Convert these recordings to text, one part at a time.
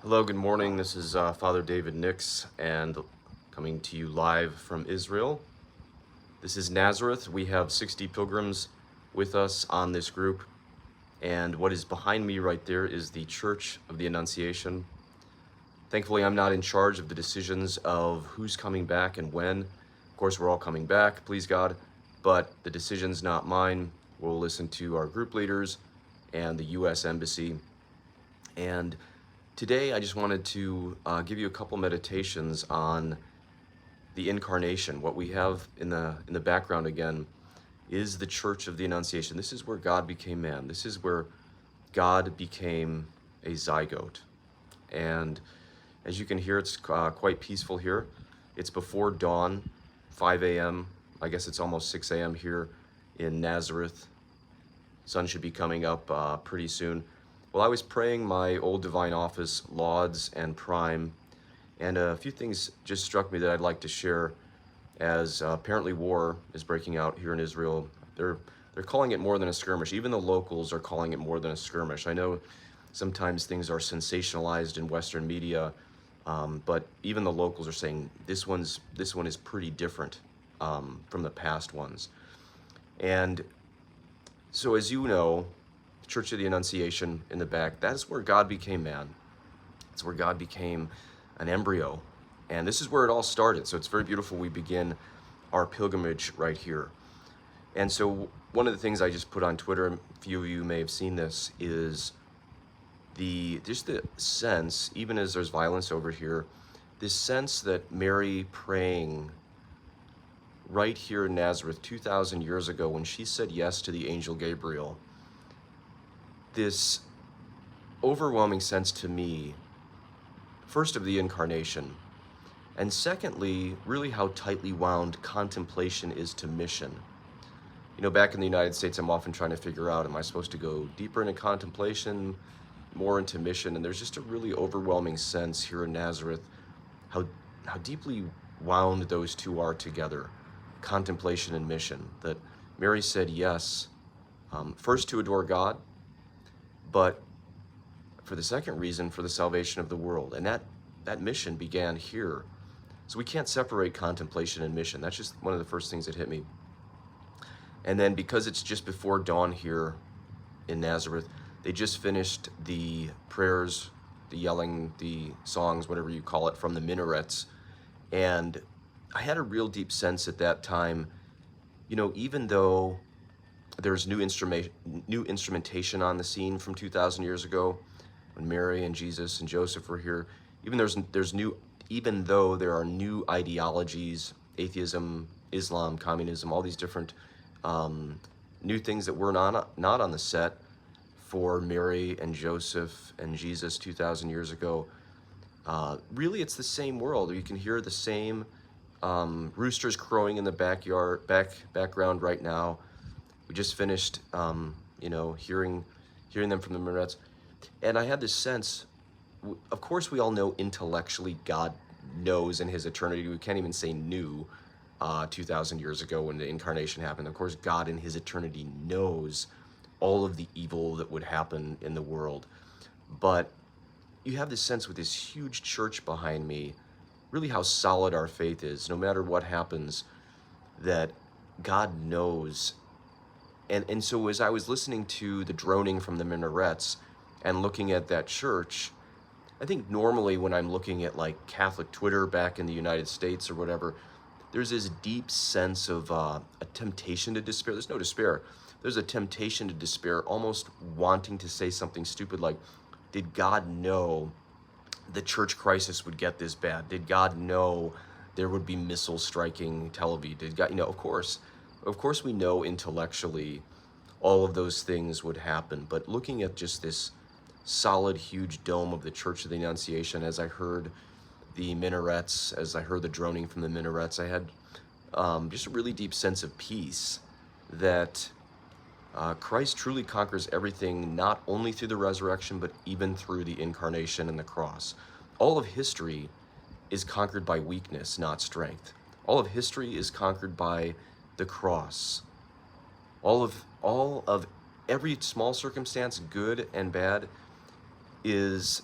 Hello, good morning. This is Father David Nix, and coming to you live from Israel. This is Nazareth. We have 60 pilgrims with us on this group, and what is behind me right there is the Church of the Annunciation. Thankfully, I'm not in charge of the decisions of who's coming back and when. Of course, we're all coming back, please God, but the decision's not mine. We'll listen to our group leaders and the U.S. Embassy. And today, I just wanted to give you a couple meditations on the Incarnation. What we have in the background again is the Church of the Annunciation. This is where God became man. This is where God became a zygote. And as you can hear, it's quite peaceful here. It's before dawn, 5 a.m. I guess it's almost 6 a.m. here in Nazareth. Sun should be coming up pretty soon. Well, I was praying my old divine office, Lauds and Prime, and a few things just struck me that I'd like to share as apparently war is breaking out here in Israel. They're calling it more than a skirmish. Even the locals are calling it more than a skirmish. I know sometimes things are sensationalized in Western media, but even the locals are saying this one is pretty different from the past ones. And so as you know, Church of the Annunciation in the back, that's where God became man. It's where God became an embryo. And this is where it all started. So it's very beautiful. We begin our pilgrimage right here. And so one of the things I just put on Twitter, a few of you may have seen this, is just the sense, even as there's violence over here, this sense that Mary praying right here in Nazareth 2,000 years ago when she said yes to the angel Gabriel, this overwhelming sense to me, first of the Incarnation, and secondly, really how tightly wound contemplation is to mission. You know, back in the United States, I'm often trying to figure out, am I supposed to go deeper into contemplation, more into mission? And there's just a really overwhelming sense here in Nazareth, how deeply wound those two are together, contemplation and mission, that Mary said yes, first to adore God, but for the second reason, for the salvation of the world. And that mission began here. So we can't separate contemplation and mission. That's just one of the first things that hit me. And then because it's just before dawn here in Nazareth, they just finished the prayers, the yelling, the songs, whatever you call it, from the minarets. And I had a real deep sense at that time, you know, even though there's new instrumentation on the scene from 2,000 years ago, when Mary and Jesus and Joseph were here. Even though there are new ideologies, atheism, Islam, communism, all these different new things that were not on the set for Mary and Joseph and Jesus 2,000 years ago. Really, it's the same world. You can hear the same roosters crowing in the background right now. We just finished, hearing them from the minarets. And I had this sense, of course, we all know intellectually God knows in his eternity. We can't even say knew 2,000 years ago when the Incarnation happened. Of course, God in his eternity knows all of the evil that would happen in the world. But you have this sense with this huge church behind me, really how solid our faith is, no matter what happens, that God knows. And so as I was listening to the droning from the minarets and looking at that church, I think normally when I'm looking at like Catholic Twitter back in the United States or whatever, there's this deep sense of a temptation to despair. There's no despair. There's a temptation to despair, almost wanting to say something stupid like, did God know the church crisis would get this bad? Did God know there would be missiles striking Tel Aviv? Did God, of course we know intellectually all of those things would happen, but looking at just this solid, huge dome of the Church of the Annunciation, as I heard the minarets, as I heard the droning from the minarets, I had just a really deep sense of peace that Christ truly conquers everything, not only through the resurrection, but even through the Incarnation and the cross. All of history is conquered by weakness, not strength. All of history is conquered by the cross. All of every small circumstance, good and bad, is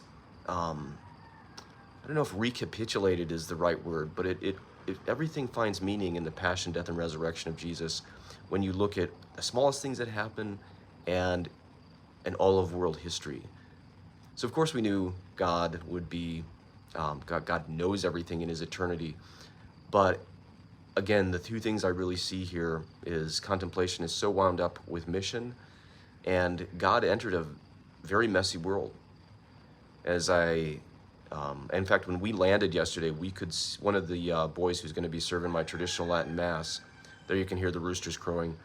I don't know if recapitulated is the right word, but everything finds meaning in the passion, death, and resurrection of Jesus when you look at the smallest things that happen and all of world history. So of course we knew God would be, God knows everything in his eternity. But again, the two things I really see here is contemplation is so wound up with mission, and God entered a very messy world. In fact, when we landed yesterday, we could one of the boys who's going to be serving my traditional Latin Mass, there you can hear the roosters crowing,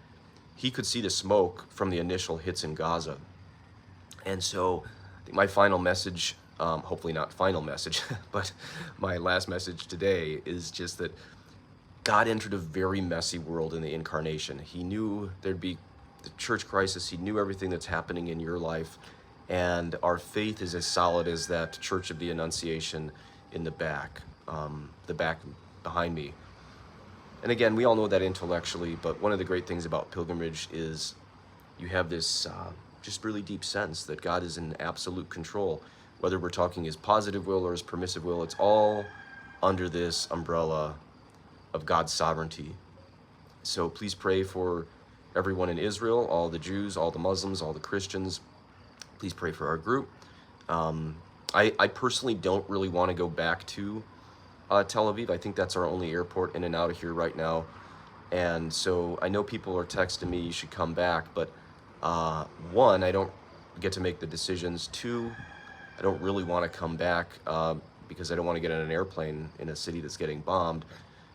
he could see the smoke from the initial hits in Gaza. And so I think my final message, hopefully not final message, but my last message today is just that God entered a very messy world in the incarnation. He knew there'd be the church crisis. He knew everything that's happening in your life. And our faith is as solid as that Church of the Annunciation in the back behind me. And again, we all know that intellectually, but one of the great things about pilgrimage is you have this just really deep sense that God is in absolute control. Whether we're talking his positive will or his permissive will, it's all under this umbrella of God's sovereignty. So please pray for everyone in Israel, all the Jews, all the Muslims, all the Christians. Please pray for our group. I personally don't really want to go back to Tel Aviv. I think that's our only airport in and out of here right now. And so I know people are texting me, you should come back. But one, I don't get to make the decisions. Two, I don't really want to come back because I don't want to get on an airplane in a city that's getting bombed.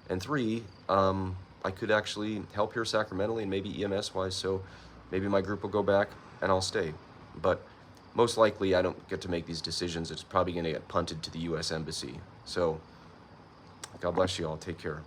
And three, I could actually help here sacramentally and maybe EMS-wise. So maybe my group will go back and I'll stay. But most likely I don't get to make these decisions. It's probably going to get punted to the U.S. Embassy. So God bless you all. Take care.